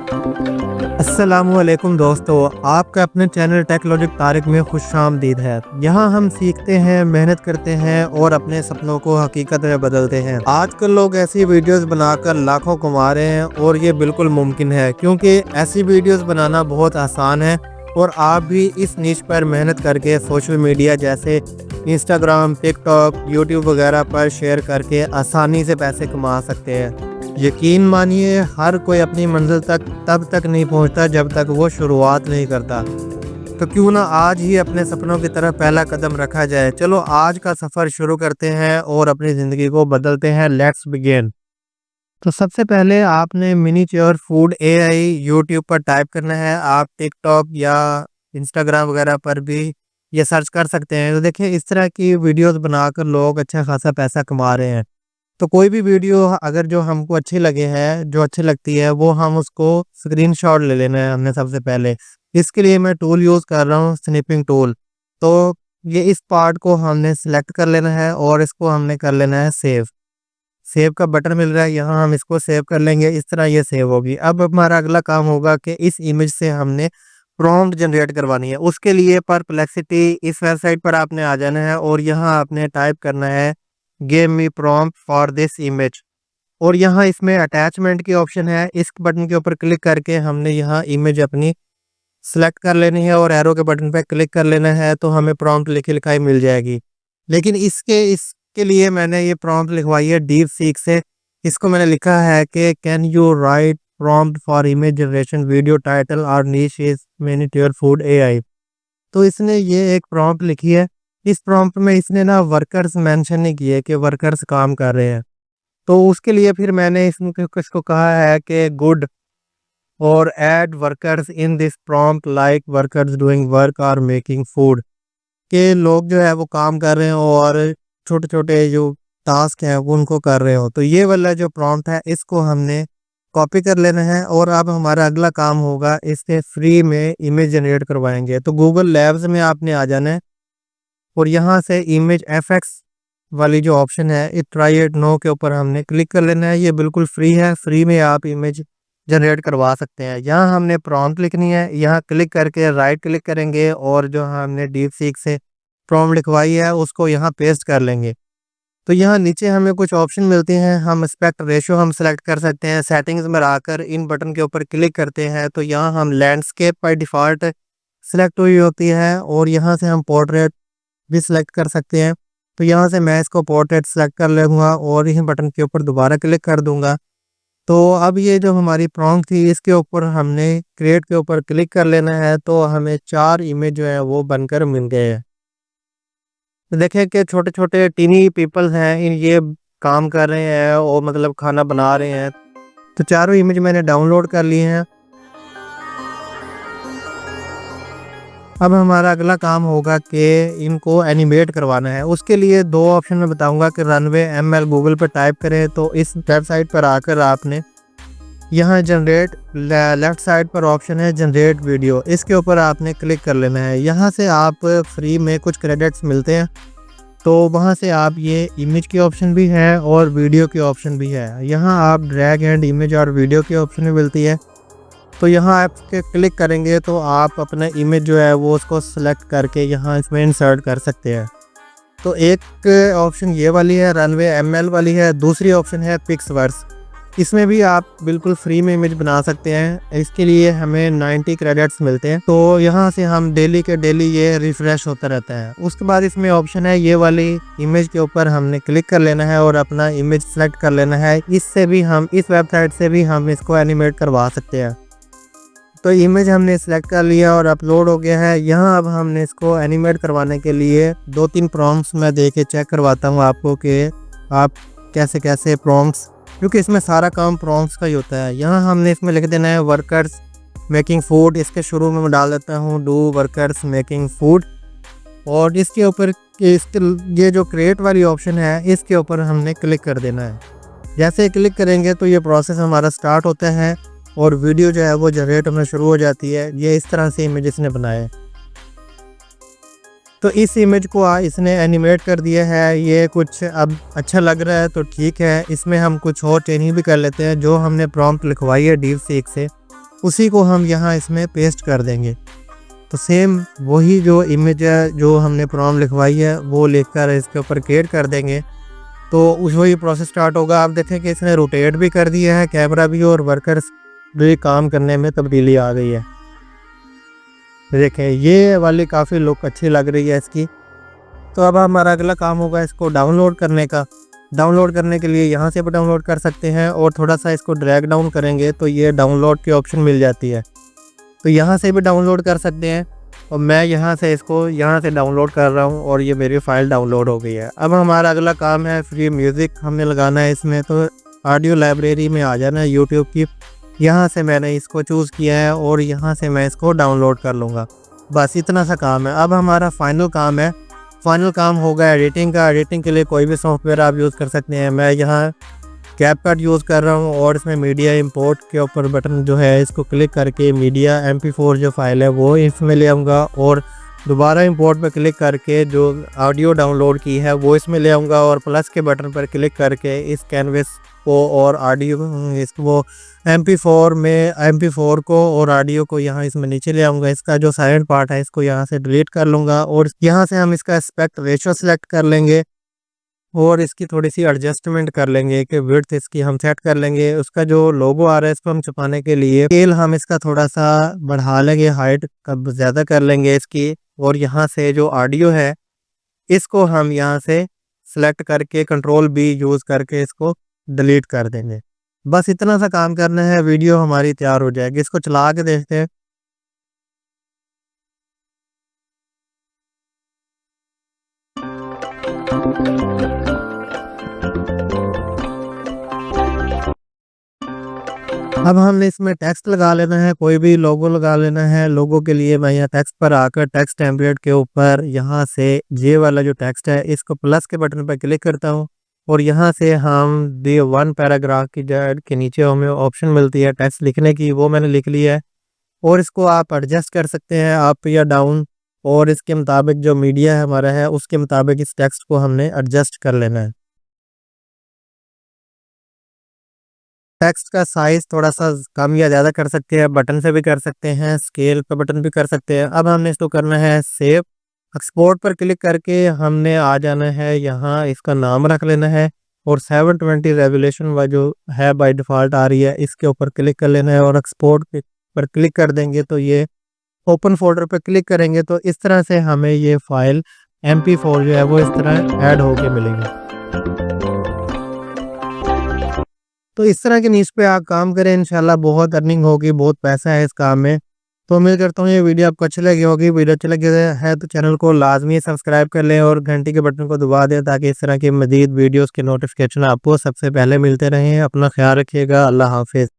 अस्सलामुअलैकुम दोस्तों, आपका अपने चैनल टेक्नोलॉजिक तारिक में खुशामदीद है। यहाँ हम सीखते हैं, मेहनत करते हैं और अपने सपनों को हकीकत में बदलते हैं। आजकल लोग ऐसी वीडियोस बनाकर लाखों कमा रहे हैं और ये बिल्कुल मुमकिन है क्योंकि ऐसी वीडियोस बनाना बहुत आसान है और आप भी इस नीश पर मेहनत करके सोशल मीडिया जैसे इंस्टाग्राम, टिकटॉक, यूट्यूब वगैरह पर शेयर करके आसानी से पैसे कमा सकते हैं। यकीन मानिए, हर कोई अपनी मंजिल तक तब तक नहीं पहुंचता जब तक वो शुरुआत नहीं करता। तो क्यों ना आज ही अपने सपनों की तरफ पहला कदम रखा जाए। चलो आज का सफ़र शुरू करते हैं और अपनी ज़िंदगी को बदलते हैं। Let's begin. तो सबसे पहले आपने मिनीच्योर फूड एआई यूट्यूब पर टाइप करना है। आप टिकटॉक या इंस्टाग्राम वगैरह पर भी ये सर्च कर सकते हैं। तो देखिए, इस तरह की वीडियोस बनाकर लोग अच्छा खासा पैसा कमा रहे हैं। तो कोई भी वीडियो अगर जो हमको अच्छी लगे है, जो अच्छी लगती है, वो हम उसको स्क्रीनशॉट ले लेना है हमने सबसे पहले। इसके लिए मैं टूल यूज़ कर रहा हूँ, स्निपिंग टूल। तो ये इस पार्ट को हमने सेलेक्ट कर लेना है और इसको हमने कर लेना है सेव। सेव का बटन मिल रहा है, यहाँ हम इसको सेव कर लेंगे। इस तरह ये सेव होगी। अब हमारा अगला काम होगा कि इस इमेज से हमने प्रॉम्प्ट जनरेट करवानी है। उसके लिए परप्लेक्सिटी इस वेबसाइट पर आपने आ जाना है और यहाँ आपने टाइप करना है give me prompt for this image. और यहाँ इसमें अटैचमेंट की ऑप्शन है। इस बटन के ऊपर क्लिक करके हमने यहाँ इमेज अपनी सेलेक्ट कर लेनी है और एरो के बटन पे क्लिक कर लेना है, तो हमें प्रॉम्प्ट लिखी लिखाई मिल जाएगी। लेकिन इसके लिए मैंने ये प्रॉम्प्ट लिखवाई है डीप सीक से। इसको मैंने लिखा है कि can you right prompt for image generation video title और नीश इज मिनीट्योर फूड एआई। तो इसने ये एक प्रॉम्प्ट लिखी है। इस प्रॉम्प्ट में इसने ना वर्कर्स मेंशन नहीं किए कि वर्कर्स काम कर रहे हैं। तो उसके लिए फिर मैंने इसको कहा है कि गुड और add workers in this prompt like workers doing work और मेकिंग फूड। के लोग जो है वो काम कर रहे हो और छोटे छोटे जो टास्क हैं वो उनको कर रहे हो। तो ये वाला जो प्रॉम्प्ट है इसको हमने कॉपी कर लेना है और अब हमारा अगला काम होगा, इससे फ्री में इमेज जनरेट करवाएंगे। तो गूगल लैब्स में आपने आ जाना है और यहाँ से इमेज एफएक्स वाली जो ऑप्शन है, इट ट्राई इट नो के ऊपर हमने क्लिक कर लेना है। ये बिल्कुल फ्री है, फ्री में आप इमेज जनरेट करवा सकते हैं। यहाँ हमने प्रॉम्प्ट लिखनी है, यहाँ क्लिक करके राइट क्लिक करेंगे और जो हमने डीप सीक से प्रॉम्प्ट लिखवाई है उसको यहाँ पेस्ट कर लेंगे। तो यहाँ नीचे हमें कुछ ऑप्शन मिलते हैं। हम एस्पेक्ट रेशो हम सेलेक्ट कर सकते हैं। सेटिंग्स में आकर इन बटन के ऊपर क्लिक करते हैं तो यहाँ हम लैंडस्केप पर डिफ़ॉल्ट सेलेक्ट हुई होती है और यहाँ से हम पोर्ट्रेट भी सिलेक्ट कर सकते हैं। तो यहाँ से मैं इसको पोर्ट्रेट सेलेक्ट कर लूँगा और इस बटन के ऊपर दोबारा क्लिक कर दूँगा। तो अब ये जो हमारी प्रॉम्प्ट थी इसके ऊपर हमने क्रिएट के ऊपर क्लिक कर लेना है, तो हमें 4 इमेज जो है वो बनकर मिल गए हैं। तो देखें कि छोटे छोटे टीनी पीपल्स हैं, इन ये काम कर रहे हैं और मतलब खाना बना रहे हैं। तो चारों इमेज मैंने डाउनलोड कर लिए हैं। अब हमारा अगला काम होगा कि इनको एनिमेट करवाना है। उसके लिए 2 ऑप्शन में बताऊंगा कि रनवे एमएल गूगल पर टाइप करें तो इस वेबसाइट पर आकर आपने यहाँ जनरेट लेफ्ट साइड पर ऑप्शन है जनरेट वीडियो, इसके ऊपर आपने क्लिक कर लेना है। यहाँ से आप फ्री में कुछ क्रेडिट्स मिलते हैं, तो वहाँ से आप ये इमेज की ऑप्शन भी है और वीडियो की ऑप्शन भी है। यहाँ आप ड्रैग एंड इमेज और वीडियो की ऑप्शन भी मिलती है। तो यहाँ आप क्लिक करेंगे तो आप अपना इमेज जो है वो उसको सेलेक्ट करके यहाँ इसमें इंसर्ट कर सकते हैं। तो एक ऑप्शन ये वाली है रनवे एमएल वाली है, दूसरी ऑप्शन है पिक्सवर्स। इसमें भी आप बिल्कुल फ्री में इमेज बना सकते हैं। इसके लिए हमें 90 क्रेडिट्स मिलते हैं। तो यहाँ से हम डेली के डेली ये रिफ़्रेश होता रहता है। उसके बाद इसमें ऑप्शन है ये वाली इमेज के ऊपर हमने क्लिक कर लेना है और अपना इमेज सेलेक्ट कर लेना है। इससे भी हम इस वेबसाइट से भी हम इसको एनिमेट करवा सकते हैं। तो इमेज हमने सेलेक्ट कर लिया और अपलोड हो गया है। यहाँ अब हमने इसको एनिमेट करवाने के लिए 2-3 प्रॉम्प्ट्स मैं दे के चेक करवाता हूँ आपको कि आप कैसे कैसे प्रॉम्प्ट्स, क्योंकि इसमें सारा काम प्रॉम्प्ट्स का ही होता है। यहाँ हमने इसमें लिख देना है वर्कर्स मेकिंग फूड। इसके शुरू में मैं डाल देता हूँ डू वर्कर्स मेकिंग फूड और इसके ऊपर ये जो क्रिएट वाली ऑप्शन है इसके ऊपर हमने क्लिक कर देना है। जैसे क्लिक करेंगे तो ये प्रोसेस हमारा स्टार्ट होता है और वीडियो जो है वो जनरेट होना शुरू हो जाती है। ये इस तरह से इमेज इसने बनाए। तो इस इमेज को इसने एनिमेट कर दिया है। ये कुछ अब अच्छा लग रहा है तो ठीक है। इसमें हम कुछ और चेंजिंग भी कर लेते हैं। जो हमने प्रॉम्प्ट लिखवाई है डीप सीक से उसी को हम यहाँ इसमें पेस्ट कर देंगे। तो सेम वही जो इमेज है जो हमने प्रॉम्प्ट लिखवाई है वो लिखकर इसके ऊपर क्रिएट कर देंगे, तो उस वही प्रोसेस स्टार्ट होगा। आप देखें कि इसने रोटेट भी कर दिया है कैमरा भी, और वर्कर्स भी काम करने में तब्दीली आ गई है। देखें ये वाली काफ़ी लुक अच्छी लग रही है इसकी। तो अब हमारा अगला काम होगा इसको डाउनलोड करने का। डाउनलोड करने के लिए यहाँ से भी डाउनलोड कर सकते हैं, और थोड़ा सा इसको ड्रैग डाउन करेंगे तो ये डाउनलोड की ऑप्शन मिल जाती है, तो यहाँ से भी डाउनलोड कर सकते हैं। और मैं यहाँ से इसको यहाँ से डाउनलोड कर रहा हूँ और ये मेरी फ़ाइल डाउनलोड हो गई है। अब हमारा अगला काम है फ्री म्यूज़िक हमने लगाना है इसमें। तो ऑडियो लाइब्रेरी में आ जाना है यूट्यूब की, यहाँ से मैंने इसको चूज़ किया है और यहाँ से मैं इसको डाउनलोड कर लूँगा। बस इतना सा काम है। अब हमारा फाइनल काम है, फाइनल काम होगा एडिटिंग का। एडिटिंग के लिए कोई भी सॉफ्टवेयर आप यूज़ कर सकते हैं। मैं यहाँ कैपकट यूज़ कर रहा हूँ और इसमें मीडिया इंपोर्ट के ऊपर बटन जो है इसको क्लिक करके मीडिया MP4 जो फाइल है वो इसमें ले आऊँगा, और दोबारा इंपोर्ट पर क्लिक करके जो ऑडियो डाउनलोड की है वो इसमें ले आऊँगा, और प्लस के बटन पर क्लिक करके इस कैनवस को और ऑडियो इसको MP4 को और ऑडियो को यहाँ इसमें नीचे ले आऊँगा। इसका जो साइलेंट पार्ट है इसको यहाँ से डिलीट कर लूँगा, और यहाँ से हम इसका एस्पेक्ट रेशियो सेलेक्ट कर लेंगे और इसकी थोड़ी सी एडजस्टमेंट कर लेंगे कि विड्थ इसकी हम सेट कर लेंगे। उसका जो लोगो आ रहा है इसको हम छुपाने के लिए स्केल हम इसका थोड़ा सा बढ़ा लेंगे, हाइट कब ज़्यादा कर लेंगे इसकी। और यहाँ से जो ऑडियो है इसको हम यहाँ से सेलेक्ट करके Ctrl+B यूज़ करके इसको डिलीट कर देंगे। बस इतना सा काम करना है, वीडियो हमारी तैयार हो जाएगी। इसको चला के देखते हैं। अब हमने इसमें टेक्स्ट लगा लेना है, कोई भी लोगो लगा लेना है। लोगो के लिए मैं यहाँ टेक्स्ट पर आकर टेक्स्ट टेम्पलेट के ऊपर यहाँ से ये वाला जो टेक्स्ट है इसको प्लस के बटन पर क्लिक करता हूँ, और यहाँ से हम दी 1 पैराग्राफ की जड़ के नीचे हमें ऑप्शन मिलती है टेक्स्ट लिखने की, वो मैंने लिख लिया है। और इसको आप एडजस्ट कर सकते हैं अप या डाउन, और इसके मुताबिक जो मीडिया हमारा है उसके मुताबिक इस टेक्स्ट को हमने एडजस्ट कर लेना है। टेक्स्ट का साइज़ थोड़ा सा कम या ज़्यादा कर सकते हैं, बटन से भी कर सकते हैं, स्केल पे बटन भी कर सकते हैं। अब हमने इसको करना है सेव। एक्सपोर्ट पर क्लिक करके हमने आ जाना है, यहाँ इसका नाम रख लेना है, और 720 रेजोल्यूशन व जो है बाय डिफ़ॉल्ट आ रही है इसके ऊपर क्लिक कर लेना है, और एक्सपोर्ट पर क्लिक कर देंगे तो ये ओपन फोल्डर पर क्लिक करेंगे तो इस तरह से हमें ये फाइल MP4 जो है वो इस तरह ऐड होके मिलेगी। तो इस तरह के नीच पे आप काम करें, इंशाल्लाह बहुत अर्निंग होगी, बहुत पैसा है इस काम में। तो उम्मीद करता हूँ ये वीडियो आपको अच्छी लगी होगी। वीडियो अच्छी लगी है तो चैनल को लाजमी सब्सक्राइब कर लें और घंटी के बटन को दबा दें, ताकि इस तरह की मजीद वीडियोस के नोटिफिकेशन आपको सबसे पहले मिलते रहें। अपना ख्याल रखिएगा। अल्लाह हाफिज़।